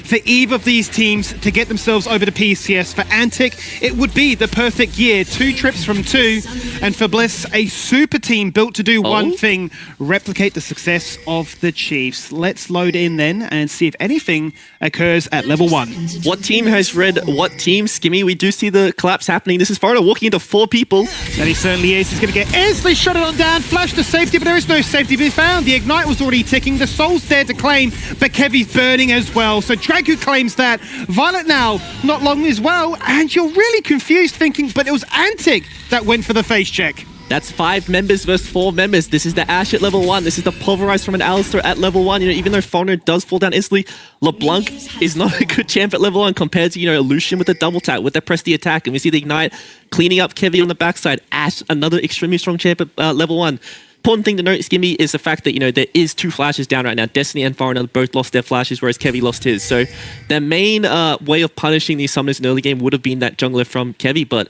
for either of these teams to get themselves over to PCS. For Antic, it would be the perfect year. 2 trips from 2. And for Bliss, a super team built to do one thing, replicate the success of the Chiefs. Let's load in then and see if anything occurs at level 1. What team has read what team, Skimmy? We do see the collapse happening. This is Foreigner walking into 4 people. And he certainly is. He's going to get instantly shot it on down, flash to safety, but there is no safety to be found. The Ignite was already ticking. The Soul's there to claim, but Kevy's burning as well. So Dragu claims that. Violet now, not long as well. And you're really confused thinking, but it was Antic that went for the face check. That's 5 members versus 4 members. This is the Ash at level 1. This is the Pulverize from an Alistar at level 1. You know, even though Foreigner does fall down instantly, LeBlanc is not a good champ at level 1 compared to, you know, Lucian with the double tap, with the press the attack. And we see the Ignite cleaning up Kevy on the backside. Ash, another extremely strong champ at level 1. Important thing to note, Skimmy, is the fact that, you know, there is 2 flashes down right now. Destiny and Foreigner both lost their flashes, whereas Kevy lost his. So the main way of punishing these summoners in the early game would have been that jungler from Kevy, but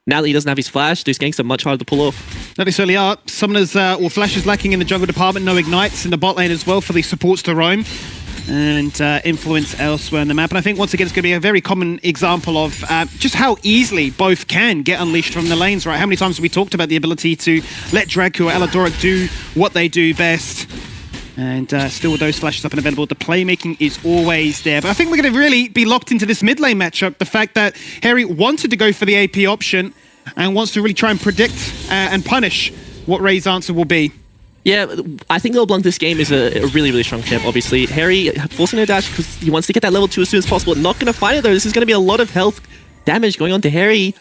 now that he doesn't have his flash, those ganks are much harder to pull off. No, they certainly are. Summoners or flashes lacking in the jungle department, no ignites in the bot lane as well for the supports to roam and influence elsewhere in the map. And I think once again it's going to be a very common example of just how easily both can get unleashed from the lanes, right? How many times have we talked about the ability to let Dragu or Aladoric do what they do best? And still with those flashes up and available, the playmaking is always there. But I think we're going to really be locked into this mid lane matchup. The fact that Harry wanted to go for the AP option and wants to really try and predict and punish what Ray's answer will be. Yeah, I think LeBlanc this game is a really, really strong champ, obviously. Harry forcing a dash because he wants to get that level 2 as soon as possible. Not going to find it though. This is going to be a lot of health damage going on to Harry.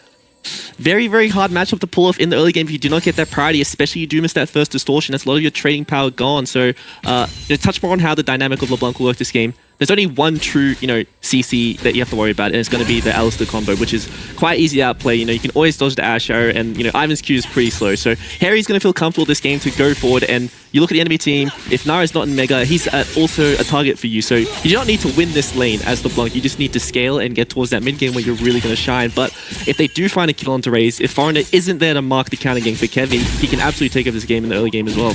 Very, very hard matchup to pull off in the early game if you do not get that priority, especially you do miss that first distortion. That's a lot of your trading power gone. So, touch more on how the dynamic of LeBlanc will work this game. There's only one true, you know, CC that you have to worry about, and it's going to be the Alistar combo, which is quite easy to outplay. You know, you can always dodge the Ash arrow, and, you know, Ivan's Q is pretty slow. So Harry's going to feel comfortable this game to go forward, and you look at the enemy team, if Nara's not in Mega, he's also a target for you. So you do not need to win this lane as LeBlanc, you just need to scale and get towards that mid game where you're really going to shine. But if they do find a kill onto Raze, if Foreigner isn't there to mark the counter game for Kevin, he can absolutely take over this game in the early game as well.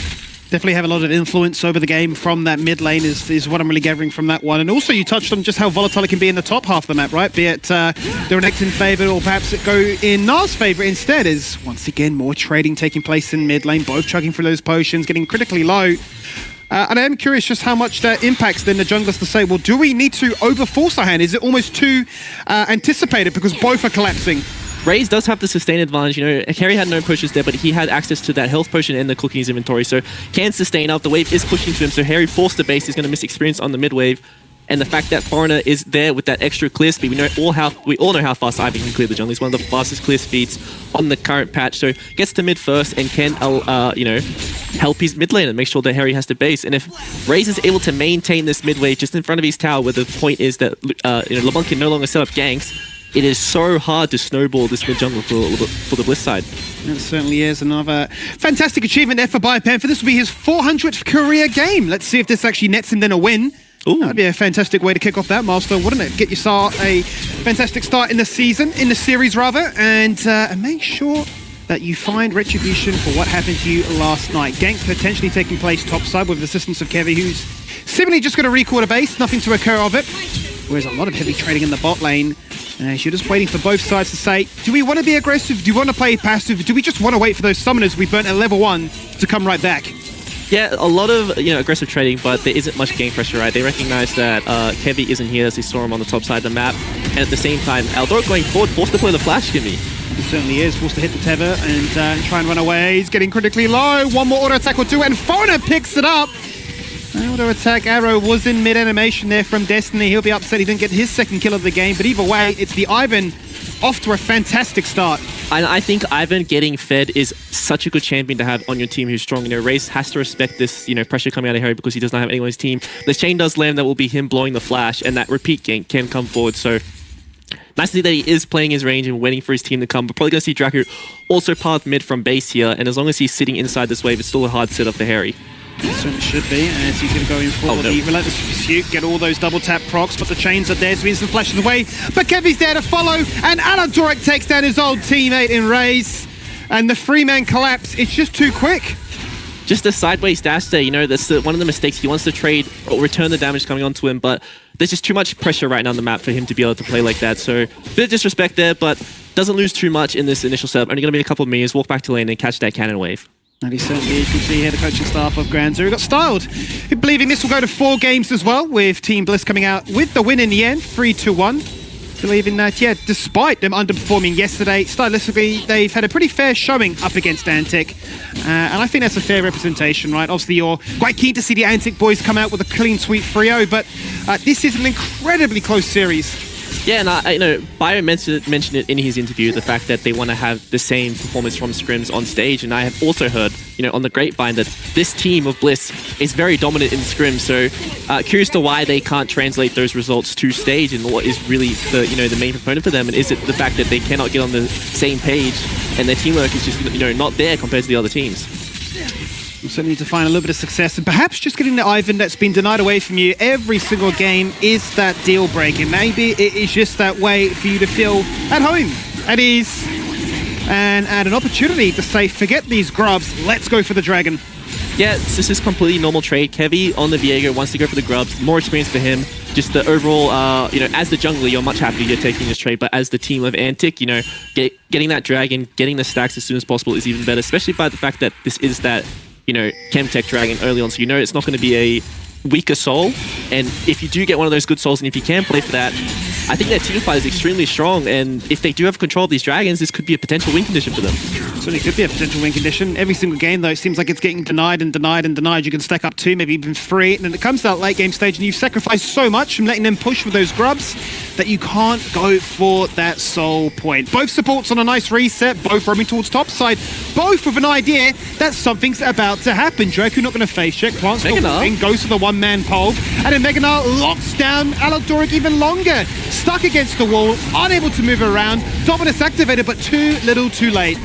Definitely have a lot of influence over the game from that mid lane is what I'm really gathering from that one. And also you touched on just how volatile it can be in the top half of the map, right? Be it the Renekton in favor or perhaps it go in Nar's favor instead. Is once again more trading taking place in mid lane, both chugging for those potions, getting critically low. And I am curious just how much that impacts then the junglers to say, well, do we need to overforce our hand? Is it almost too anticipated because both are collapsing? Raze does have the sustain advantage. You know, Harry had no potions there, but he had access to that health potion in the cooking his inventory, so can sustain up. The wave is pushing to him, so Harry forced the base. He's going to miss experience on the mid wave. And the fact that Foreigner is there with that extra clear speed, we all know how fast Ivan can clear the jungle. He's one of the fastest clear speeds on the current patch. So gets to mid first and can, you know, help his mid lane and make sure that Harry has to base. And if Raze is able to maintain this mid wave just in front of his tower, where the point is that you know, LeBlanc can no longer set up ganks, it is so hard to snowball this mid jungle for the Bliss side. It certainly is. Another fantastic achievement there for Biopan. This will be his 400th career game. Let's see if this actually nets him then a win. Ooh. That would be a fantastic way to kick off that milestone, wouldn't it? Get your start, a fantastic start in the season, in the series rather, and make sure that you find retribution for what happened to you last night. Gank potentially taking place topside with the assistance of Kevy, who's seemingly just going to record a base, nothing to occur of it. Whereas a lot of heavy trading in the bot lane. You're just waiting for both sides to say, do we want to be aggressive? Do we want to play passive? Do we just want to wait for those summoners we burnt at level 1 to come right back? Yeah, a lot of, you know, aggressive trading, but there isn't much game pressure, right? They recognize that Kevy isn't here as they saw him on the top side of the map. And at the same time, Aldor going forward, forced to play the flash, Gimme. He certainly is, forced to hit the tether and try and run away. He's getting critically low. One more auto attack or two, and Foreigner picks it up. Auto attack arrow was in mid animation there from Destiny. He'll be upset he didn't get his second kill of the game, but either way, it's the Ivan off to a fantastic start. And I think Ivan getting fed is such a good champion to have on your team who's strong. You know, Raze has to respect this, you know, pressure coming out of Harry because he does not have anyone on his team. The chain does land, that will be him blowing the flash, and that repeat gank can come forward. So nice to see that he is playing his range and waiting for his team to come. But probably going to see Dracu also path mid from base here, and as long as he's sitting inside this wave, it's still a hard setup for Harry. It certainly should be, as he's going to go in for the relentless pursuit, get all those double tap procs, but the chains are there, so instant flashes away. But Kevy's there to follow, and Aladoric takes down his old teammate in Raze. And the 3-man collapse, it's just too quick. just a sideways dash there. You know, that's one of the mistakes. He wants to trade or return the damage coming onto him, but there's just too much pressure right now on the map for him to be able to play like that. So a bit of disrespect there, but doesn't lose too much in this initial setup. Only going to be a couple of meters, walk back to lane and catch that cannon wave. And he certainly, you can see here the coaching staff of Granzu got styled. Believing this will go to 4 games as well, with Team Bliss coming out with the win in the end, 3-1. Believing that, yeah, despite them underperforming yesterday, stylistically, they've had a pretty fair showing up against Antic. And I think that's a fair representation, right? Obviously, you're quite keen to see the Antic boys come out with a clean sweep 3-0, but this is an incredibly close series. Yeah, and you know, Bio mentioned it in his interview, the fact that they want to have the same performance from scrims on stage, and I have also heard, you know, on the grapevine that this team of Bliss is very dominant in scrims. So curious to why they can't translate those results to stage, and what is really the, you know, the main component for them, and is it the fact that they cannot get on the same page and their teamwork is just, you know, not there compared to the other teams. You certainly need to find a little bit of success, and perhaps just getting the Ivan that's been denied away from you every single game is that deal breaker. Maybe it is just that way for you to feel at home, at ease, and an opportunity to say, forget these grubs, let's go for the dragon. Yeah, this is completely normal trade. Kevy on the Viego wants to go for the grubs, more experience for him. Just the overall, you know, as the jungler, you're much happier you're taking this trade, but as the team of Antic, you know, getting that dragon, getting the stacks as soon as possible is even better, especially by the fact that this is that, you know, Chemtech Dragon early on, so you know it's not going to be a weaker soul, and if you do get one of those good souls, and if you can play for that, I think their team fight is extremely strong, and if they do have control of these dragons, this could be a potential win condition for them. Certainly could be a potential win condition. Every single game, though, it seems like it's getting denied and denied and denied. You can stack up 2, maybe even 3, and then it comes to that late game stage, and you've sacrificed so much from letting them push for those grubs that you can't go for that soul point. Both supports on a nice reset, both roaming towards top side, both with an idea that something's about to happen. Draco not going to face check, plants the thing, goes to the one-man pole, and then Meganar locks down Alodoric even longer. Stuck against the wall, unable to move around, Dominus activated, but too little too late.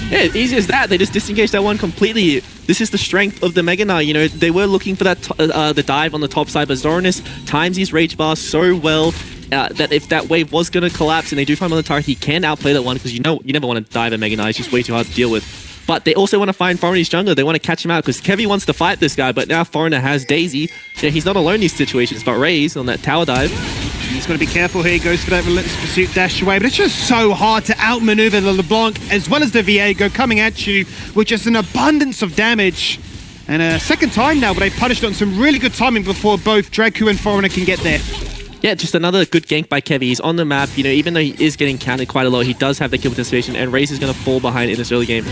Yeah, easy as that. They just disengaged that one completely. This is the strength of the Meganar. You know, they were looking for that the dive on the top side, but Zoranus times his rage bar so well that if that wave was going to collapse and they do find him on the turret, he can outplay that one, because you know you never want to dive a Meganar. It's just way too hard to deal with. But they also want to find Foreigner's jungler. They want to catch him out, because Kevy wants to fight this guy, but now Foreigner has Daisy. You know, he's not alone in these situations, but Raze on that tower dive. He's got to be careful here. He goes for that relentless pursuit dash away, but it's just so hard to outmaneuver the LeBlanc as well as the Viego coming at you with just an abundance of damage. And a second time now, but they punished on some really good timing before both Draku and Foreigner can get there. Yeah, just another good gank by Kevy. He's on the map, you know, even though he is getting counted quite a lot, he does have the kill participation, and Raze is going to fall behind in this early game.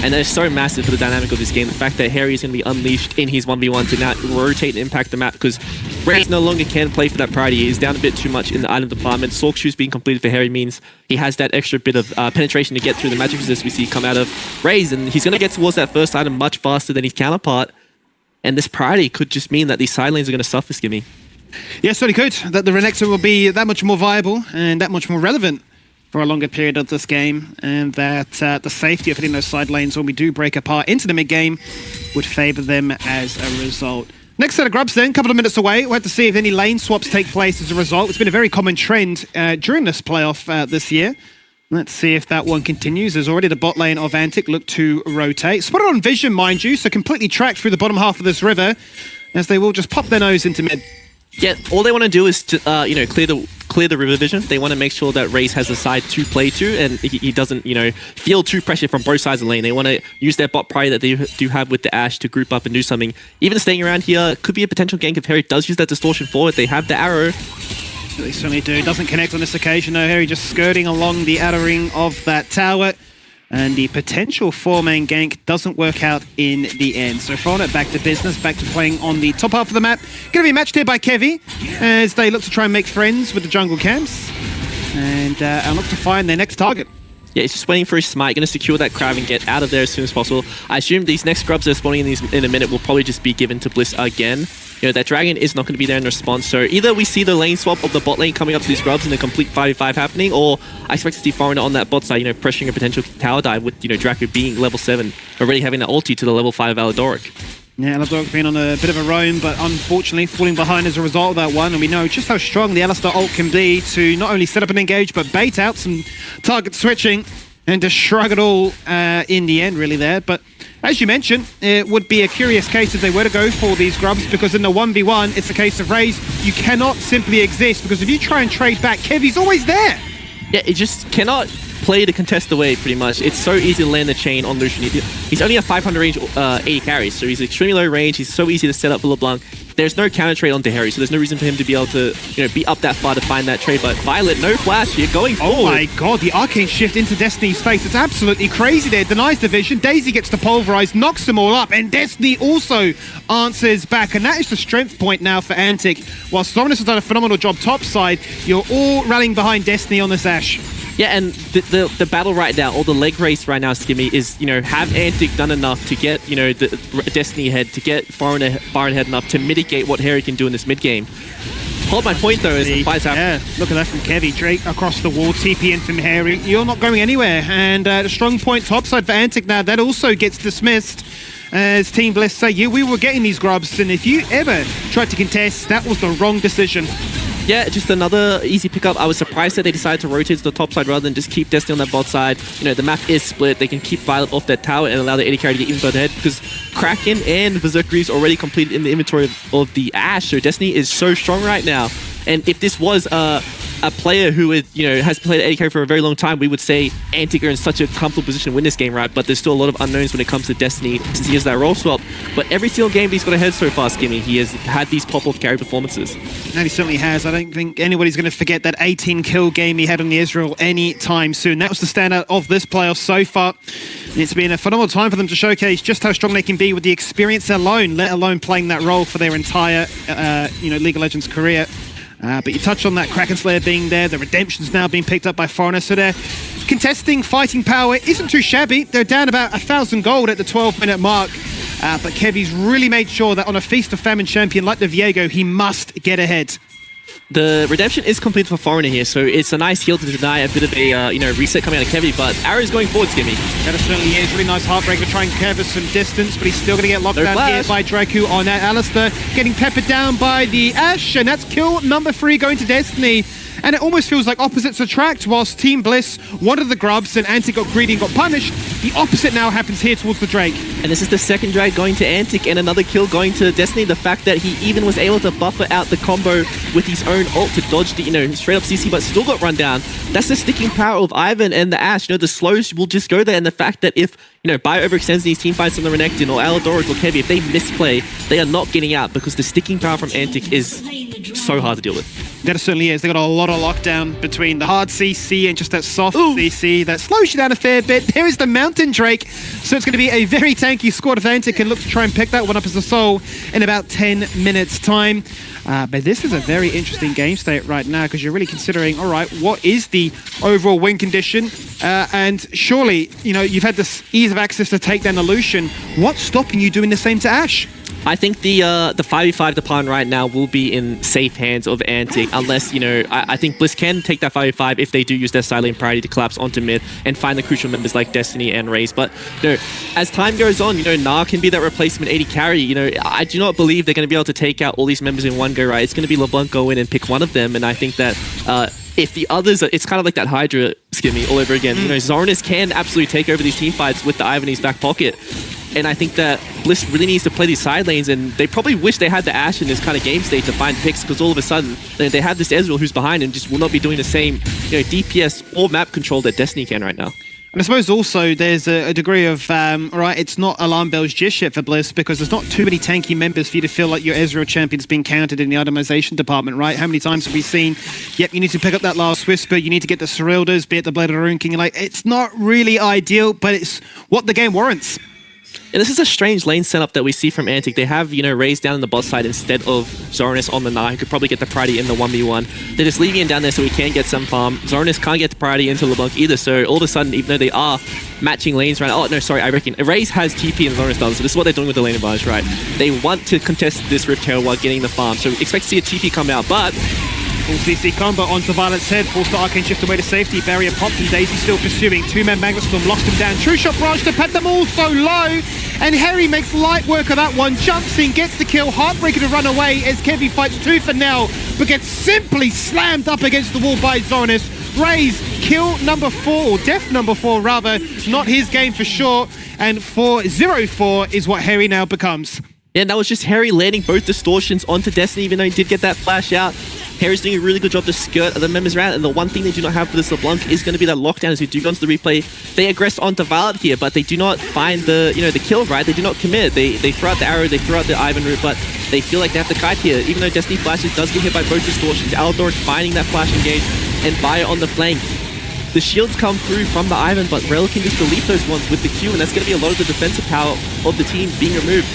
And that is so massive for the dynamic of this game. The fact that Harry is going to be unleashed in his 1v1 to now rotate and impact the map, because Raze no longer can play for that priority. He's down a bit too much in the item department. Sork Shoes being completed for Harry means he has that extra bit of penetration to get through the magic resist we see come out of Raze, and he's going to get towards that first item much faster than his counterpart. And this priority could just mean that these side lanes are going to suffer, Skimmy. Yes, certainly could. That the Renekton will be that much more viable and that much more relevant for a longer period of this game, and that the safety of hitting those side lanes when we do break apart into the mid-game would favour them as a result. Next set of grubs then, a couple of minutes away. We'll have to see if any lane swaps take place as a result. It's been a very common trend during this playoff this year. Let's see if that one continues. There's already the bot lane of Antic look to rotate. Spotted on vision, mind you, so completely tracked through the bottom half of this river, as they will just pop their nose into mid. Yeah, all they want to do is to, you know, clear the river vision. They want to make sure that Raze has a side to play to, and he doesn't, you know, feel too pressure from both sides of the lane. They want to use their bot priority that they do have with the Ashe to group up and do something. Even staying around here could be a potential gank if Harry does use that distortion forward. They have the arrow. They certainly do. Doesn't connect on this occasion though. Harry just skirting along the outer ring of that tower. And the potential 4-man gank doesn't work out in the end. So Foreigner back to business, back to playing on the top half of the map. Going to be matched here by Kevy as they look to try and make friends with the jungle camps. And look to find their next target. Yeah, he's just waiting for his smite, going to secure that crowd and get out of there as soon as possible. I assume these next grubs that are spawning in a minute will probably just be given to Bliss again. You know, that dragon is not going to be there in response, so either we see the lane swap of the bot lane coming up to these grubs and a complete 5v5 happening, or I expect to see Foreigner on that bot side, you know, pressuring a potential tower dive with, you know, Draco being level 7, already having that ulti to the level 5 Alodoric. Yeah, Alodoric being on a bit of a roam, but unfortunately falling behind as a result of that one, and we know just how strong the Alistar ult can be to not only set up and engage, but bait out some target switching and to shrug it all in the end, really, there. But As you mentioned, it would be a curious case if they were to go for these grubs, because in the 1v1, it's a case of Raze. You cannot simply exist, because if you try and trade back, Kevy's always there. Yeah, it just cannot play the contest away, pretty much. It's so easy to land the chain on Lucian. He's only a 500 range 80 carries, so he's extremely low range. He's so easy to set up for LeBlanc. There's no counter trade onto Harry, so there's no reason for him to be able to, be up that far to find that trade. But Violet, no flash, you're going forward. Oh my god, the arcane shift into Destiny's face. It's absolutely crazy there. Denies the vision. Daisy gets to pulverize, knocks them all up, and Destiny also answers back. And that is the strength point now for Antic. While Zorinus has done a phenomenal job topside, you're all rallying behind Destiny on this Ashe. Yeah, and the battle right now, or the leg race right now, Skimmy, is, have Antic done enough to get, the Destiny ahead, to get Foreign ahead enough to mitigate what Harry can do in this mid game. Hold my point, though, is the fight's happening. Yeah, look at that from Kevy. Drake across the wall, TP in from Harry. You're not going anywhere. And the strong point topside for Antic now, that also gets dismissed. As Team Bliss say, yeah, we were getting these grubs, and if you ever tried to contest, that was the wrong decision. Yeah, just another easy pickup. I was surprised that they decided to rotate to the top side rather than just keep Destiny on that bot side. The map is split. They can keep Violet off that tower and allow the AD carry to get even further ahead, because Kraken and Berserker is already completed in the inventory of the Ashe. So Destiny is so strong right now. And if this was a player who is, has played AD carry for a very long time, we would say Antic are in such a comfortable position to win this game, right? But there's still a lot of unknowns when it comes to Destiny, since he has that role swap. But every single game he's got ahead so far, Skimmy, he has had these pop-off carry performances. And he certainly has. I don't think anybody's going to forget that 18-kill game he had on the Israel anytime soon. That was the standout of this playoff so far. And it's been a phenomenal time for them to showcase just how strong they can be with the experience alone, let alone playing that role for their entire, League of Legends career. But you touched on that Kraken Slayer being there. The Redemption's now being picked up by Foreigner. So their contesting fighting power isn't too shabby. They're down about 1,000 gold at the 12-minute mark. But Kevy's really made sure that on a Feast of Famine champion like the Viego, he must get ahead. The Redemption is complete for Foreigner here, so it's a nice heal to deny a bit of a reset coming out of Kevy, but Arrow's going forward, Skimmy. That certainly is. Really nice Heartbreaker trying to cover some distance, but he's still going to get locked down here by Draku on that. Alistair getting peppered down by the Ashe, and that's kill number 3 going to Destiny. And it almost feels like opposites attract. Whilst Team Bliss wanted the grubs and Antic got greedy and got punished, the opposite now happens here towards the Drake. And this is the second drag going to Antic and another kill going to Destiny. The fact that he even was able to buffer out the combo with his own ult to dodge the, straight up CC, but still got run down. That's the sticking power of Ivan and the Ashe. The slows will just go there. And the fact that if, Bio overextends these team fights on the Renekton or Aladoric or Kevy, if they misplay, they are not getting out, because the sticking power from Antic is so hard to deal with. That certainly is. They got a lot of lockdown between the hard CC and just that soft CC that slows you down a fair bit. There is the Mountain Drake. So it's going to be a very tanky squad of Antic and look to try and pick that one up as a soul in about 10 minutes time. But this is a very interesting game state right now, because you're really considering, all right, what is the overall win condition? And surely, you've had this ease of access to take down the Lucian. What's stopping you doing the same to Ashe? I think the 5v5 department right now will be in safe hands of Antic, unless, I think Bliss can take that 5v5 if they do use their silent priority to collapse onto mid and find the crucial members like Destiny and Raze. But, as time goes on, Gnar can be that replacement 80 carry. I do not believe they're going to be able to take out all these members in one go, right? It's going to be LeBlanc go in and pick one of them, and I think that if the others, it's kind of like that Hydra, Skimmy, all over again. Zorinus can absolutely take over these team fights with the Ivan in his back pocket. And I think that Bliss really needs to play these side lanes, and they probably wish they had the Ashe in this kind of game state to find picks, because all of a sudden they have this Ezreal who's behind and just will not be doing the same DPS or map control that Destiny can right now. And I suppose also there's a degree of, it's not alarm bells just yet for Bliss, because there's not too many tanky members for you to feel like your Ezreal champion's being counted in the itemization department, right? How many times have we seen, yep, you need to pick up that last Whisper, you need to get the Seryldas, be it the Blade of the Rune King. It's not really ideal, but it's what the game warrants. And this is a strange lane setup that we see from Antic. They have, Raze down in the bot side instead of Zorinus on the Gnar, who could probably get the priority in the 1v1. They're just leaving him down there so he can get some farm. Zorinus can't get the priority into LeBlanc either, so all of a sudden, even though they are matching lanes right now... Oh, no, sorry, I reckon Raze has TP and Zorinus doesn't, so this is what they're doing with the lane advantage, right? They want to contest this Rift Herald while getting the farm, so expect to see a TP come out, but... Full CC combo onto Violet's head, forced the Arcane Shift away to safety, barrier popped and Daisy still pursuing. Two-man Magnet Storm locked him down, True Shot barrage to pet them all so low, and Harry makes light work of that one, jumps in, gets the kill, Heartbreaker to run away as Kevy fights 2 for now, but gets simply slammed up against the wall by Zorinus. Raze, kill number 4, or death number 4 rather, not his game for sure, and 4-0-4 is what Harry now becomes. Yeah, and that was just Harry landing both distortions onto Destiny, even though he did get that flash out. Harry's doing a really good job to skirt the members around, and the one thing they do not have for this LeBlanc is going to be that lockdown. As we do go into the replay, they aggress onto Violet here, but they do not find the the kill, right? They do not commit. They throw out the arrow, they throw out the Ivan route, but they feel like they have to kite here. Even though Destiny flashes does get hit by both distortions, Aldor finding that flash engage, and Via on the flank. The shields come through from the Ivan, but Rel can just delete those ones with the Q, and that's going to be a lot of the defensive power of the team being removed.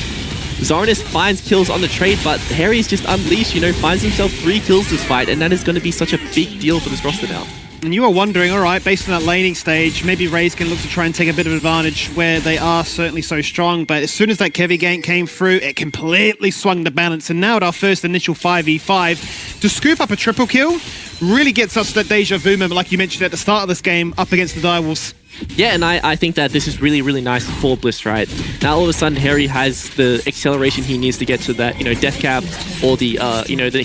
Zoranus finds kills on the trade, but Harry's just unleashed, finds himself 3 kills this fight, and that is going to be such a big deal for this roster now. And you are wondering, all right, based on that laning stage, maybe Raze can look to try and take a bit of advantage where they are certainly so strong, but as soon as that Kevy gank came through, it completely swung the balance, and now at our first initial 5v5, to scoop up a triple kill, really gets us that deja vu moment, like you mentioned at the start of this game, up against the Direwolves. Yeah, and I think that this is really, really nice for Bliss, right? Now all of a sudden Harry has the acceleration he needs to get to that, death cap or the,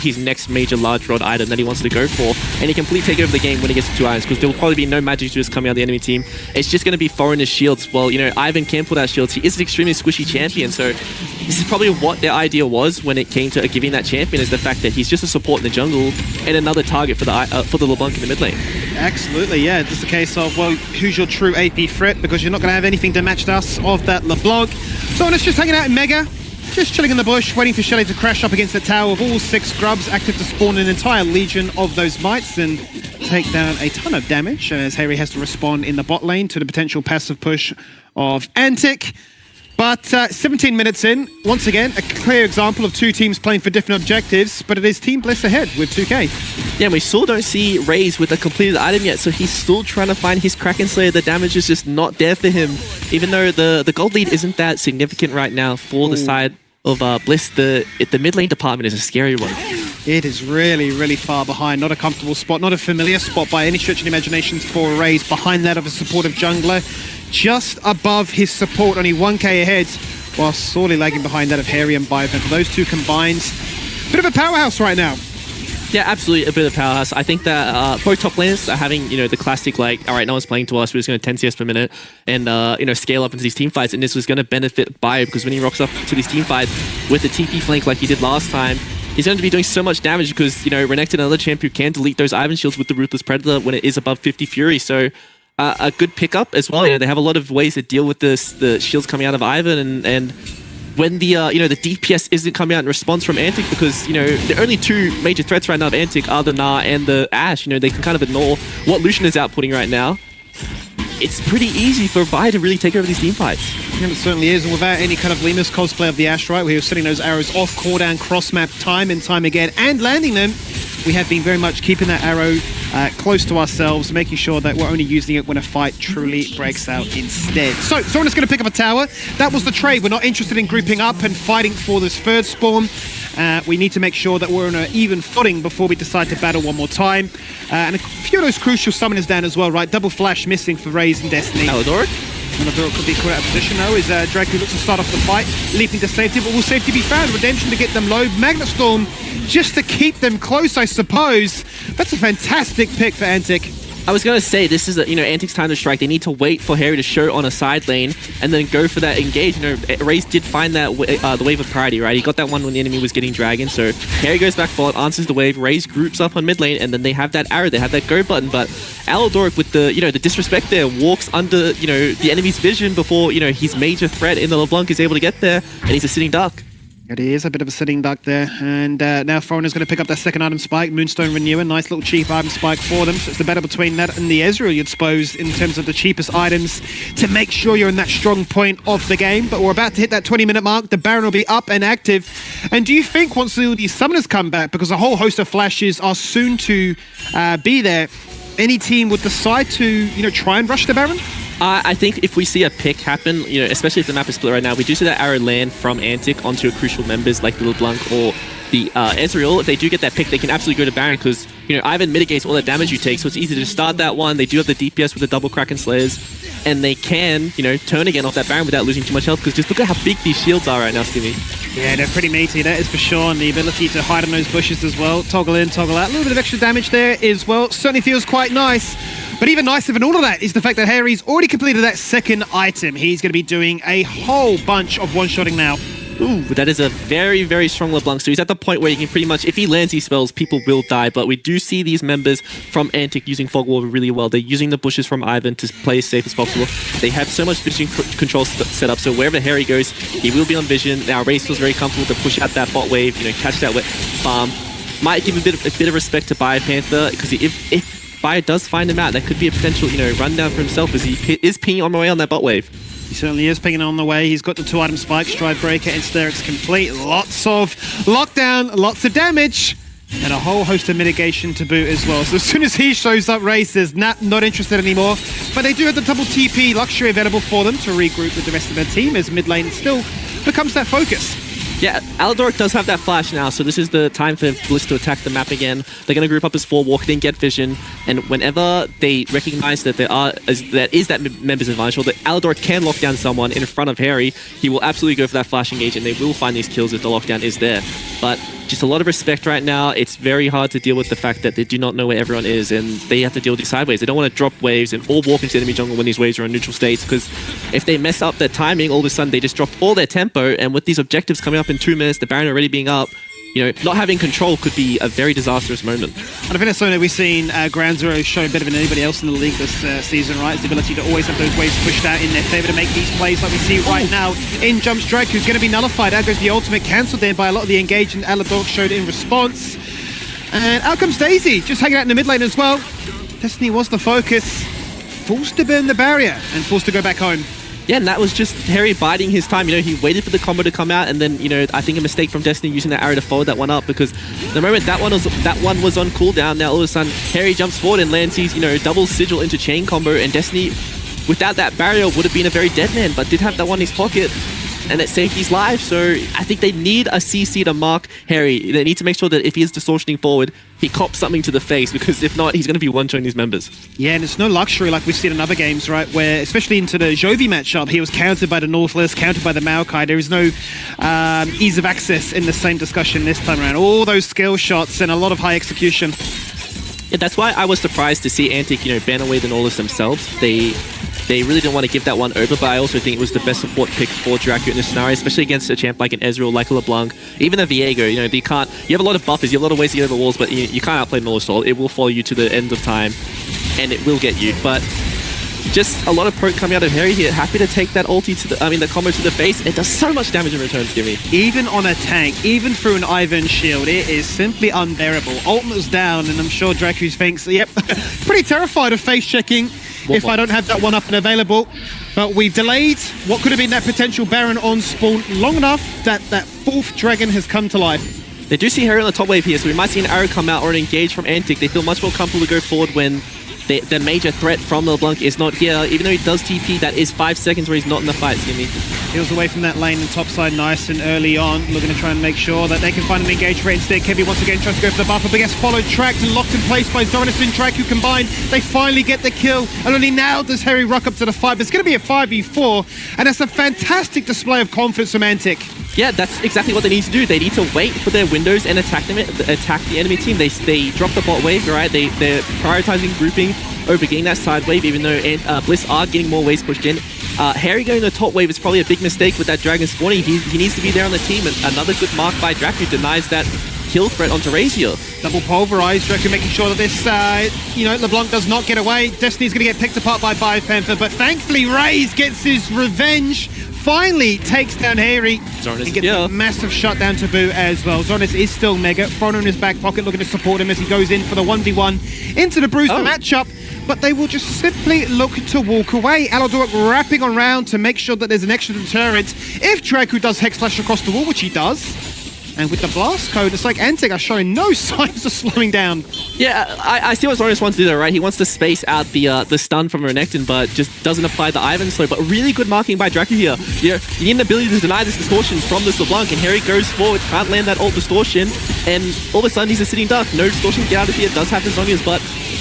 his next major large rod item that he wants to go for, and he completely take over the game when he gets to 2 items, because there will probably be no magic just coming out of the enemy team. It's just going to be Foreigner's shields. Well, Ivan can pull out shields. He is an extremely squishy champion, so this is probably what their idea was when it came to giving that champion, is the fact that he's just a support in the jungle and another target for the LeBlanc in the mid lane. Absolutely, yeah. Just a case of, well, who's your true AP threat, because you're not going to have anything to match us of that LeBlanc. So it's just hanging out in Mega, just chilling in the bush, waiting for Shelly to crash up against the tower with all 6 grubs, active to spawn an entire legion of those mites and take down a ton of damage, as Harry has to respond in the bot lane to the potential passive push of Antic. But 17 minutes in, once again, a clear example of 2 teams playing for different objectives, but it is Team Bliss ahead with 2K. Yeah, and we still don't see Raze with a completed item yet, so he's still trying to find his Kraken Slayer. The damage is just not there for him, even though the gold lead isn't that significant right now for the side of Bliss. The mid lane department is a scary one. It is really, really far behind. Not a comfortable spot, not a familiar spot by any stretch of the imagination for Raze, behind that of a supportive jungler. Just above his support, only 1k ahead, while sorely lagging behind that of Harry and Biofen. Those 2 combined, bit of a powerhouse right now. Yeah, absolutely a bit of powerhouse. I think that both top laners are having, the classic, all right, no one's playing to us, we're just going to 10 CS per minute and, scale up into these team fights. And this was going to benefit Bio, because when he rocks up to these team fights with the TP flank like he did last time, he's going to be doing so much damage because, Renekton, another champ who can delete those Ivan shields with the Ruthless Predator when it is above 50 Fury. So a good pickup as well. They have a lot of ways to deal with the shields coming out of Ivan, and when the the DPS isn't coming out in response from Antic, because the only 2 major threats right now of Antic are the Gnar and the Ashe. They can kind of ignore what Lucian is outputting right now. It's pretty easy for Vi to really take over these team fights. Yeah, it certainly is, and without any kind of Lemus cosplay of the Ashe, right, where he was setting those arrows off cooldown, cross-map time and time again, and landing them. We have been very much keeping that arrow close to ourselves, making sure that we're only using it when a fight truly breaks out instead. So, Zoranus going to pick up a tower. That was the trade. We're not interested in grouping up and fighting for this 3rd spawn. We need to make sure that we're on an even footing before we decide to battle one more time. And a few of those crucial summoners down as well, right? Double flash missing for Raze and Destiny. Aladoric? Aladoric could be caught out of position though, is Draco looks to start off the fight, leaping to safety, but will safety be found? Redemption to get them low. Magnet Storm just to keep them close, I suppose. That's a fantastic pick for Antic. I was going to say, this is Antic's time to strike. They need to wait for Harry to show on a side lane and then go for that engage. Raze did find that the wave of priority, right? He got that one when the enemy was getting dragon. So Harry goes back forward, answers the wave. Raze groups up on mid lane, and then they have that arrow. They have that go button. But Aladoric with the the disrespect there walks under the enemy's vision before his major threat in the LeBlanc is able to get there, and he's a sitting duck. It is a bit of a sitting duck there, and now Foreigner's going to pick up that 2nd item spike, Moonstone Renewer, nice little cheap item spike for them. So it's the battle between that and the Ezreal, you'd suppose, in terms of the cheapest items to make sure you're in that strong point of the game. But we're about to hit that 20-minute mark, the Baron will be up and active. And do you think once all these summoners come back, because a whole host of flashes are soon to be there, any team would decide to, try and rush the Baron? I think if we see a pick happen, especially if the map is split right now, we do see that arrow land from Antic onto a crucial members like the LeBlanc or the Ezreal. If they do get that pick, they can absolutely go to Baron, because Ivan mitigates all that damage you take, so it's easy to start that one. They do have the DPS with the double Kraken Slayers, and they can turn again off that Baron without losing too much health, because just look at how big these shields are right now, Skimmy. Yeah, they're pretty meaty, that is for sure, and the ability to hide in those bushes as well. Toggle in, toggle out. A little bit of extra damage there as well. Certainly feels quite nice. But even nicer than all of that is the fact that Harry's already completed that second item. He's going to be doing a whole bunch of one-shotting now. Ooh, that is a very, very strong LeBlanc. So he's at the point where he can pretty much, if he lands these spells, people will die. But we do see these members from Antic using Fog Wall really well. They're using the bushes from Ivan to play as safe as possible. They have so much vision control set up, so wherever Harry goes, he will be on vision. Now Race feels very comfortable to push out that bot wave, you know, catch that wet farm. Might give a bit of respect to Biopanther, because if Bio does find him out, that could be a potential, you know, rundown for himself, as he is pinging on the way on that bot wave. He certainly is pinging on the way. He's got the 2-item spike, Stride Breaker, and Steric's complete. Lots of lockdown, lots of damage, and a whole host of mitigation to boot as well. So as soon as he shows up, Race is not interested anymore. But they do have the double TP luxury available for them to regroup with the rest of their team, as mid lane still becomes that focus. Yeah, Aladoric does have that flash now, so this is the time for Bliss to attack the map again. They're going to group up as 4, walk in, get vision, and whenever they recognize that that member's advantage, or that Aladoric can lock down someone in front of Harry, he will absolutely go for that flash engage, and they will find these kills if the lockdown is there. But just a lot of respect right now. It's very hard to deal with the fact that they do not know where everyone is, and they have to deal with these sideways. They don't want to drop waves and all walk into enemy jungle when these waves are on neutral states, because if they mess up their timing, all of a sudden they just drop all their tempo, and with these objectives coming up in 2 minutes, the Baron already being up, you know, not having control could be a very disastrous moment. And I think that's something that we've seen Ground Zero show better than anybody else in the league this season, right? It's the ability to always have those waves pushed out in their favor to make these plays like we see right now. In jumps Drake, who's going to be nullified. Out goes the ultimate, cancelled there by a lot of the engage, and Aladoric showed in response. And out comes Daisy, just hanging out in the mid lane as well. Destiny was the focus, forced to burn the barrier and forced to go back home. Yeah, and that was just Harry biding his time. You know, he waited for the combo to come out, and then, you know, I think a mistake from Destiny using that arrow to follow that one up, because the moment that one was on cooldown, now all of a sudden Harry jumps forward and lands his, you know, double sigil into chain combo, and Destiny, without that barrier, would have been a very dead man, but did have that one in his pocket, and it saved his life. So I think they need a CC to mark Harry. They need to make sure that if he is distortioning forward, he cops something to the face, because if not, he's going to be one-shotting these members. Yeah, and it's no luxury like we've seen in other games, right, where, especially into the Jovi matchup, he was countered by the Nautilus, countered by the Maokai. There is no ease of access in the same discussion this time around. All those skill shots and a lot of high execution. Yeah, that's why I was surprised to see Antic, you know, ban away the Nautilus themselves. They really didn't want to give that one over, but I also think it was the best support pick for Dracu in this scenario, especially against a champ like an Ezreal, like a LeBlanc, even a Viego. You know, you have a lot of buffers, you have a lot of ways to get over walls, but you can't outplay Nautilus at all. It will follow you to the end of time, and it will get you. But just a lot of poke coming out of Harry here. Happy to take that ulti to the combo to the face. It does so much damage in return to Gimme. Even on a tank, even through an Ivan shield, it is simply unbearable. Ultimate's down, and I'm sure Dracu thinks, yep, pretty terrified of face checking if I don't have that one up and available. But we've delayed what could have been that potential Baron on spawn long enough that that 4th dragon has come to life. They do see Harry on the top wave here, so we might see an arrow come out or an engage from Antic. They feel much more comfortable to go forward when the major threat from LeBlanc is not here. Even though he does TP, that is 5 seconds where he's not in the fight, Skimmy. Heals away from that lane and top side nice and early on. Looking to try and make sure that they can find an engage rate instead. Kevy once again tries to go for the buffer, but gets followed, tracked and locked in place by Zoranus and Dracu combined. They finally get the kill, and only now does Harry rock up to the fight. But it's going to be a 5v4, and it's a fantastic display of confidence from Antic. Yeah, that's exactly what they need to do. They need to wait for their windows and attack the enemy team. They drop the bot wave, right? They're prioritizing grouping over getting that side wave, even though Bliss are getting more waves pushed in. Harry going to the top wave is probably a big mistake with that dragon spawning. He needs to be there on the team, and another good mark by Dracu denies that kill threat onto Razor. Double pulverized, Dracu making sure that this, LeBlanc does not get away. Destiny's going to get picked apart by Biopanther, but thankfully Raze gets his revenge. Finally takes down Harry Zoranus, and gets a massive shutdown to boot as well. Zoranus is still mega, thrown in his back pocket, looking to support him as he goes in for the 1v1 into the Bruiser matchup. But they will just simply look to walk away. Aladoric wrapping around to make sure that there's an extra deterrent if Dracu does Hex Slash across the wall, which he does. And with the blast code, it's like Antic are showing no signs of slowing down. Yeah, I see what Zoranus wants to do there, right? He wants to space out the stun from Renekton, but just doesn't apply the Ivan slow. But really good marking by Dracu here. You need an ability to deny this distortion from this LeBlanc, and Harry goes forward, can't land that ult distortion, and all of a sudden he's a sitting duck. No distortion, get out of here, does have the Zonias, but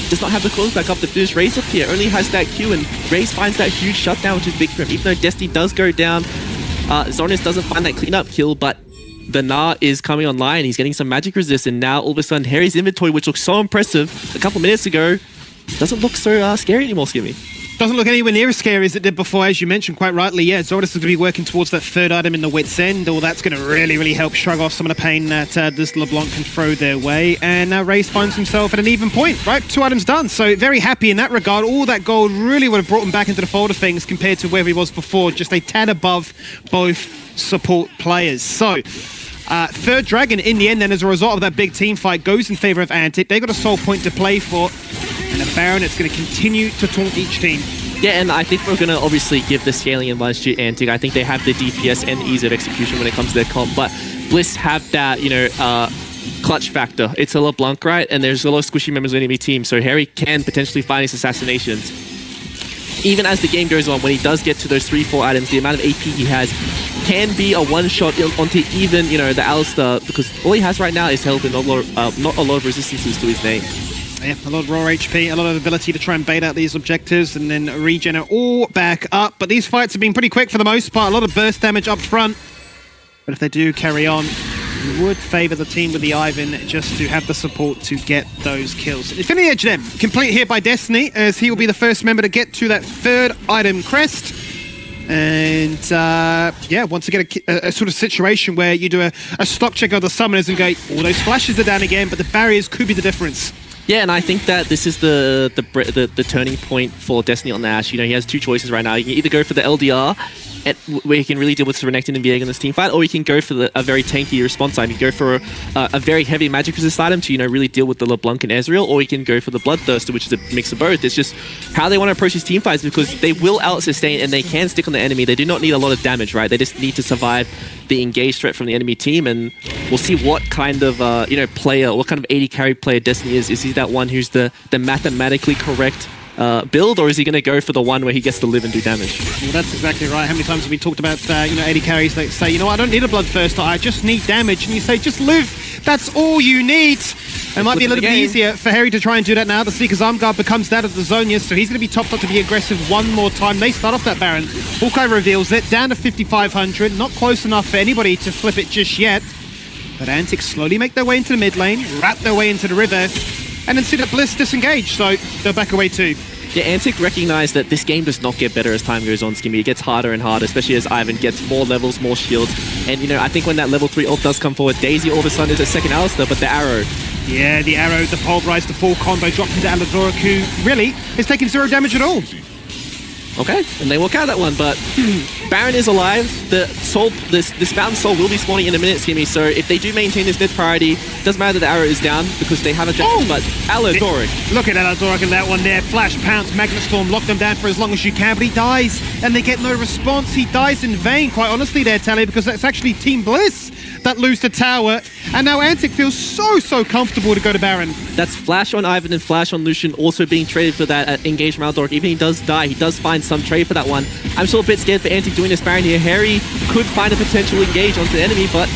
does not have the close back up to finish Raze up here. Only has that Q, and Raze finds that huge shutdown, which is big for him. Even though Destiny does go down, Zoranus doesn't find that cleanup kill, but The Gnar is coming online. He's getting some magic resist, and now all of a sudden Harry's inventory, which looks so impressive a couple minutes ago, doesn't look so scary anymore, Skimmy. Doesn't look anywhere near as scary as it did before, as you mentioned quite rightly. Yeah, Zordis is going to be working towards that third item in the Wit's End. All that's going to really help shrug off some of the pain that this LeBlanc can throw their way. And now Raze finds himself at an even point, right? 2 items done. So very happy in that regard. All that gold really would have brought him back into the fold of things compared to where he was before. Just a tad above both support players. So third dragon in the end then, as a result of that big team fight, goes in favor of Antic. They got a soul point to play for. And a Baron that's going to continue to taunt each team. Yeah, and I think we're going to obviously give the scaling advantage to Antic. I think they have the DPS and ease of execution when it comes to their comp, but Bliss have that, you know, clutch factor. It's a LeBlanc, right? And there's a lot of squishy members of the enemy team, so Harry can potentially find his assassinations. Even as the game goes on, when he does get to those 3-4 items, the amount of AP he has can be a one-shot onto even, you know, the Alistar, because all he has right now is health and not a lot of resistances to his name. Yeah, a lot of raw HP, a lot of ability to try and bait out these objectives and then regen it all back up. But these fights have been pretty quick for the most part. A lot of burst damage up front. But if they do carry on, you would favour the team with the Ivan just to have the support to get those kills. Infinity Edge then, complete here by Destiny, as he will be the first member to get to that third item crest. And yeah, once again, a sort of situation where you do a stock check of the summoners and go, all those flashes are down again, but the barriers could be the difference. Yeah, and I think that this is the turning point for Destiny on Ashe. You know, he has 2 choices right now. You can either go for the LDR, where he can really deal with Renekton and Viego in this team fight, or he can go for a very tanky response item. You can go for a very heavy magic resist item to, you know, really deal with the LeBlanc and Ezreal, or he can go for the Bloodthirster, which is a mix of both. It's just how they want to approach these team fights, because they will out-sustain and they can stick on the enemy. They do not need a lot of damage, right? They just need to survive the engaged threat from the enemy team, and we'll see what kind of you know, player, what kind of AD carry player Destiny is. Is he that one who's the mathematically correct build, or is he going to go for the one where he gets to live and do damage? Well, that's exactly right. How many times have we talked about, you know, AD carries that say, you know, I don't need a Bloodthirster, I just need damage. And you say, just live. That's all you need. It might be a little bit easier for Harry to try and do that now. The Seeker's Arm Guard becomes that of the Zonias, so he's going to be topped up to be aggressive one more time. They start off that Baron. Hawkeye reveals it, down to 5,500. Not close enough for anybody to flip it just yet. But Antic slowly make their way into the mid lane, wrap their way into the river, and then see that Bliss disengage, so they'll back away too. Yeah, Antic recognize that this game does not get better as time goes on, Skimmy. It gets harder and harder, especially as Ivan gets more levels, more shields. And, you know, I think when that level 3 ult does come forward, Daisy all of a sudden is a second Alistar, but the arrow. Yeah, the arrow, the pulverize, the full combo dropped into Aladoric, who really is taking 0 damage at all. Okay, and they walk out that one, but Baron is alive. The soul, this Mountain Soul will be spawning in a minute, Skimmy, so if they do maintain this mid priority, it doesn't matter that the arrow is down because they have a dragon, but Aladoric. Look at Aladoric in that one there. Flash, pounce, Magnet Storm, lock them down for as long as you can, but he dies, and they get no response. He dies in vain, quite honestly there, Tally, because that's actually Team Bliss that lose the tower, and now Antic feels so comfortable to go to Baron. That's Flash on Ivan and Flash on Lucian also being traded for that engaged from Aladoric. Even he does die, he does find some trade for that one. I'm still a bit scared for Antic doing this Baron here. Harry could find a potential engage onto the enemy, but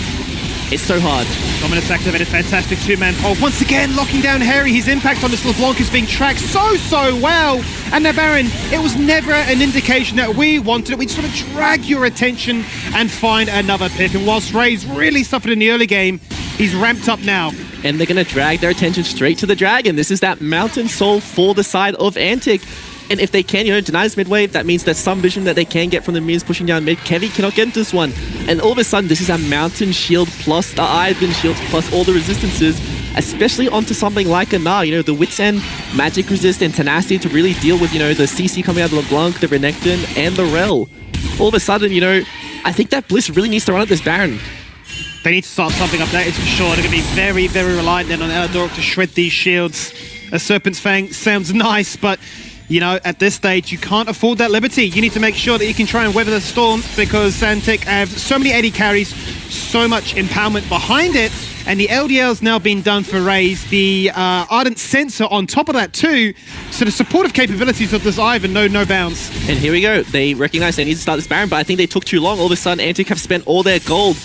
it's so hard. Dominus activated, fantastic 2-man pole. Once again, locking down Harry. His impact on this LeBlanc is being tracked so well. And now Baron, it was never an indication that we wanted it. We'd sort of drag your attention and find another pick. And whilst Raze really suffered in the early game, he's ramped up now. And they're going to drag their attention straight to the dragon. This is that Mountain Soul for the side of Antic. And if they can, you know, deny this mid wave, that means there's some vision that they can get from the minions pushing down mid. Kevy cannot get into this one. And all of a sudden, this is a Mountain Shield plus the Ivan Shields plus all the resistances, especially onto something like a Gnar. You know, the Wit's End, Magic Resist, and Tenacity to really deal with, you know, the CC coming out of LeBlanc, the Renekton, and the Rel. All of a sudden, you know, I think that Bliss really needs to run at this Baron. They need to start something up, that is for sure. They're going to be very reliant then on Aladoric to shred these shields. A Serpent's Fang sounds nice, but you know, at this stage, you can't afford that liberty. You need to make sure that you can try and weather the storm because Antic have so many AD carries, so much empowerment behind it, and the LDL's now been done for Raze. The Ardent Sensor on top of that too, so the supportive capabilities of this Ivan know no bounds. And here we go. They recognize they need to start this Baron, but I think they took too long. All of a sudden, Antic have spent all their gold.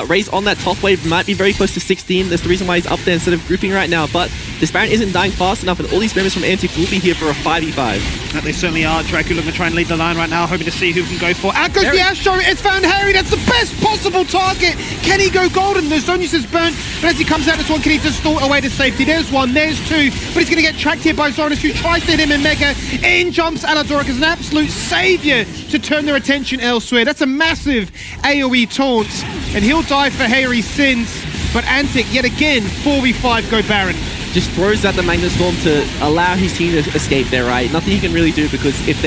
Raze on that top wave might be very close to 16. That's the reason why he's up there instead of grouping right now, but this Baron isn't dying fast enough, and all these members from Antic will be here for a 5v5. They certainly are. Draco looking to try and lead the line right now, hoping to see who can go for. Out goes the Astro. It's found Harry. That's the best possible target. Can he go golden? The Zonius is burnt, but as he comes out, this one, can he just stall away to safety? There's one, there's two, but he's going to get tracked here by Zornis, who tries to hit him in Mega. In jumps Aladoric as an absolute savior to turn their attention elsewhere. That's a massive AoE taunt, and he'll die for Harry's sins. But Antic, yet again, 4v5 go Baron. Just throws out the Magnet Storm to allow his team to escape there, right? Nothing he can really do, because if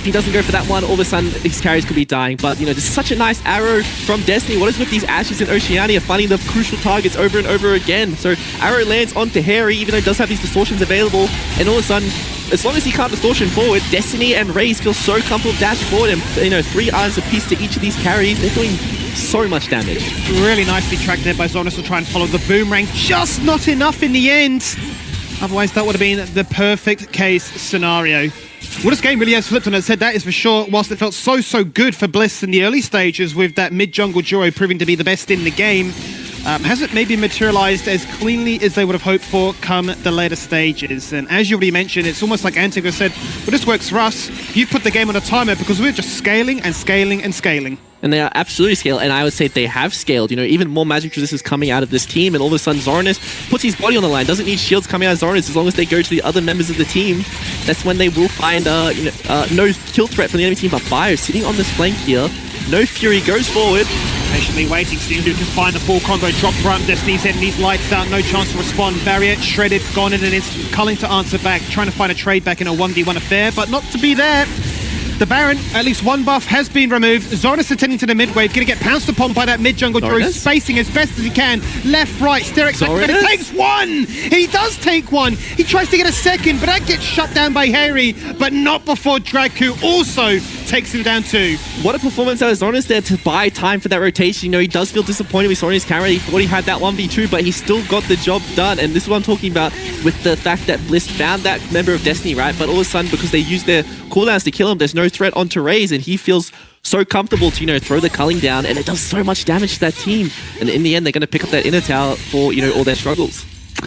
he doesn't go for that one, all of a sudden his carries could be dying. But, you know, there's such a nice arrow from Destiny. What is with these Ashes and Oceania finding the crucial targets over and over again? So arrow lands onto Harry, even though it does have these distortions available, and all of a sudden, as long as he can't distortion forward, Destiny and Raze feel so comfortable dash forward, and, you know, 3 items apiece to each of these carries. They're doing so much damage. Really nicely tracked there by Zornis to try and follow the boomerang. Just not enough in the end. Otherwise, that would have been the perfect case scenario. Well, this game really has flipped on its head, that is for sure. Whilst it felt so good for Bliss in the early stages, with that mid-jungle duo proving to be the best in the game, has it maybe materialized as cleanly as they would have hoped for come the later stages? And as you already mentioned, it's almost like Antigua said, well, this works for us. You put the game on a timer because we're just scaling and scaling and scaling. And they are absolutely scaled, and I would say they have scaled. You know, even more magic resistance coming out of this team, and all of a sudden Zornis puts his body on the line, doesn't need shields coming out of Zornis. As long as they go to the other members of the team, that's when they will find no kill threat from the enemy team. But Bio sitting on this flank here, no Fury, goes forward. Patiently waiting, seeing who can find the full combo. Drop front, Destiny's heading these lights out, no chance to respond. Barrier shredded, gone in an instant. Culling to answer back, trying to find a trade back in a 1v1 affair, but not to be there. The Baron, at least one buff has been removed. Zornis attending to the mid wave, going to get pounced upon by that mid-jungle Drew, spacing as best as he can. Left, right, Sterek, but it takes one! He does take one! He tries to get a second, but that gets shut down by Harry, but not before Draku also takes him down too. What a performance out of Zornis there to buy time for that rotation. You know, he does feel disappointed with Zornis' camera. He thought he had that 1v2, but he still got the job done. And this is what I'm talking about with the fact that Bliss found that member of Destiny, right? But all of a sudden, because they used their cooldowns to kill him, there's no threat onto Raze, and he feels so comfortable to, you know, throw the culling down, and it does so much damage to that team. And in the end, they're going to pick up that inner tower for, you know, all their struggles.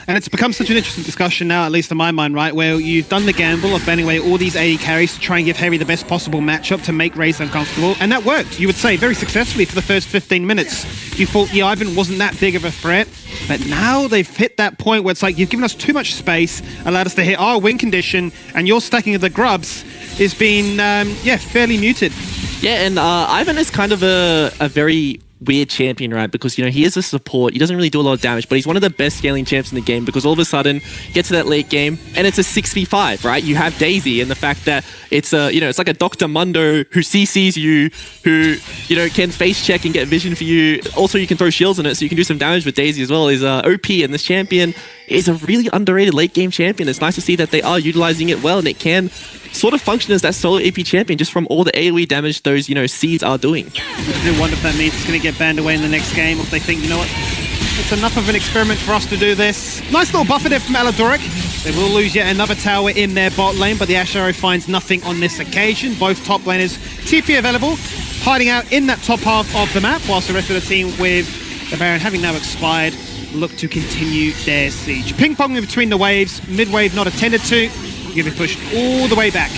And it's become such an interesting discussion now, at least in my mind, right, where you've done the gamble of banning away all these AD carries to try and give Harry the best possible matchup to make Raze uncomfortable, and that worked, you would say, very successfully for the first 15 minutes. You thought the Ivan wasn't that big of a threat, but now they've hit that point where it's like, you've given us too much space, allowed us to hit our win condition, and your stacking of the grubs is being, fairly muted. Yeah, and Ivan is kind of a very weird champion, right? Because, you know, he is a support. He doesn't really do a lot of damage, but he's one of the best scaling champs in the game, because all of a sudden, get to that late game, and it's a 6v5, right? You have Daisy, and the fact that it's a, you know, it's like a Dr. Mundo who CCs you, who, you know, can face check and get vision for you. Also, you can throw shields on it, so you can do some damage with Daisy as well. Is OP, and this champion is a really underrated late game champion. It's nice to see that they are utilizing it well, and it can sort of function as that solo AP champion just from all the AoE damage those, you know, seeds are doing. I do wonder if that means it's going to get banned away in the next game, or if they think, you know what, it's enough of an experiment for us to do this. Nice little buffer there from Aladoric. They will lose yet another tower in their bot lane, but the Ash Arrow finds nothing on this occasion. Both top laners TP available, hiding out in that top half of the map, whilst the rest of the team, with the Baron having now expired, look to continue their siege. Ping-ponging between the waves, mid-wave not attended to, getting pushed all the way back.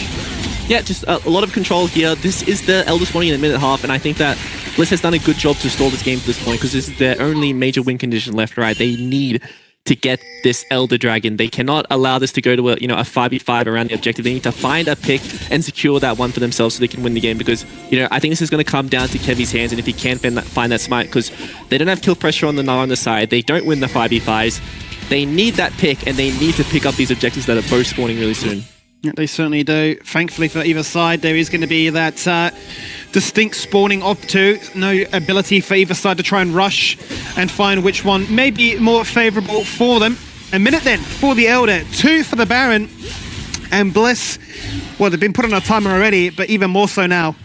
Yeah, just a lot of control here. This is the Elder spawning in a minute and a half, and I think that Bliss has done a good job to stall this game to this point, because this is their only major win condition left, right? They need to get this Elder Dragon. They cannot allow this to go to a 5v5 around the objective. They need to find a pick and secure that one for themselves so they can win the game, because, you know, I think this is going to come down to Kevy's hands, and if he can find that smite, because they don't have kill pressure on the Gnar on the side. They don't win the 5v5s. They need that pick, and they need to pick up these objectives that are both spawning really soon. Yeah, they certainly do. Thankfully for either side, there is going to be that distinct spawning of two. No ability for either side to try and rush and find which one may be more favourable for them. A minute then for the Elder, 2 for the Baron, and Bliss, well, they've been put on a timer already, but even more so now.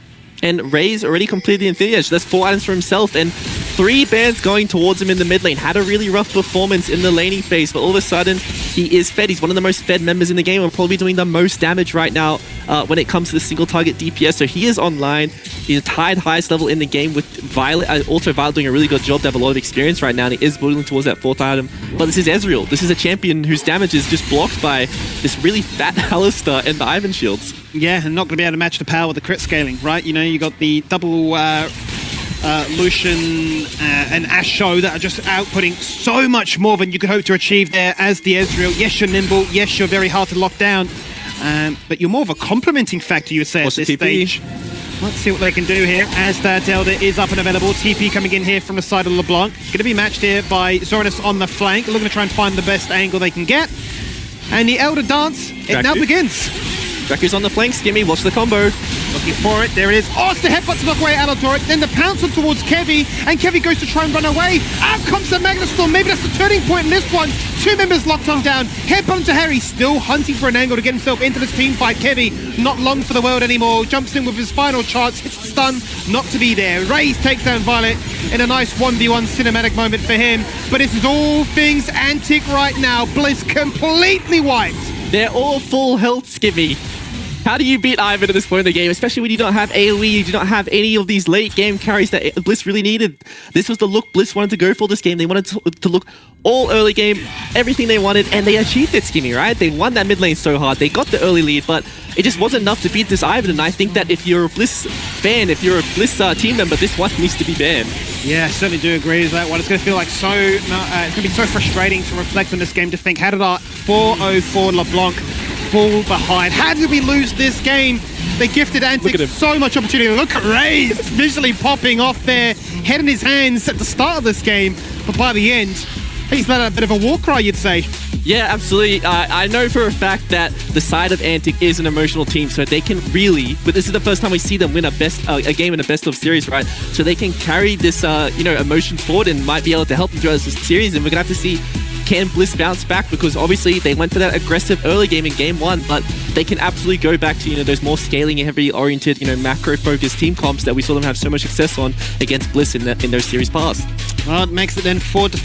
And Raze already completed the Infinity Edge. That's 4 items for himself, and 3 bans going towards him in the mid lane. Had a really rough performance in the laning phase, but all of a sudden, he is fed. He's one of the most fed members in the game and probably doing the most damage right now when it comes to the single target DPS. So he is online. He's tied highest level in the game with Violet. Also, Violet doing a really good job. They have a lot of experience right now, and he is building towards that 4th item. But this is Ezreal. This is a champion whose damage is just blocked by this really fat Alistar and the Ivan shields. Yeah, and not going to be able to match the power with the crit scaling, right? You know, you got the double Lucian and Asho that are just outputting so much more than you could hope to achieve there as the Ezreal. Yes, you're nimble. Yes, you're very hard to lock down. But you're more of a complementing factor, you would say, at this stage. Let's see what they can do here as that Elder is up and available. TP coming in here from the side of LeBlanc. Going to be matched here by Zorinus on the flank. Looking to try and find the best angle they can get. And the Elder dance, it now begins. Draku's on the flank, Skimmy, watch the combo. Looking for it, there it is. Oh, it's the headbutt to knock away Aladoric, then the pounce on towards Kevy, and Kevy goes to try and run away. Out comes the Magna Storm, maybe that's the turning point in this one. 2 members locked on down, headbutt to Harry, still hunting for an angle to get himself into this team fight. Kevy, not long for the world anymore, jumps in with his final chance, hits the stun, not to be there. Raze takes down Violet in a nice 1v1 cinematic moment for him, but this is all things Antic right now. Bliss completely wiped. They're all full health, Skimmy. How do you beat Ivan at this point in the game, especially when you don't have AoE, you do not have any of these late game carries that Bliss really needed? This was the look Bliss wanted to go for this game. They wanted to look all early game, everything they wanted, and they achieved it, Skimmy, right? They won that mid lane so hard. They got the early lead, but it just wasn't enough to beat this Ivan, and I think that if you're a Bliss fan, if you're a Bliss team member, this one needs to be banned. Yeah, I certainly do agree with that one. It's going to feel like it's going to be so frustrating to reflect on this game, to think, how did our 404 LeBlanc fall behind? How did we lose this game? They gifted Antic so much opportunity. Look at Raze visually popping off there, head in his hands at the start of this game, but by the end, he's let out a bit of a war cry, you'd say. Yeah, absolutely. I know for a fact that the side of Antic is an emotional team, so they can really, but this is the first time we see them win a game in a best of series, right? So they can carry this, emotion forward and might be able to help them throughout this series, and we're going to have to see, can Bliss bounce back? Because obviously they went for that aggressive early game in game 1, but they can absolutely go back to, those more scaling and heavy oriented, macro-focused team comps that we saw them have so much success on against Bliss in those series past. Well, it makes it then 4 defeats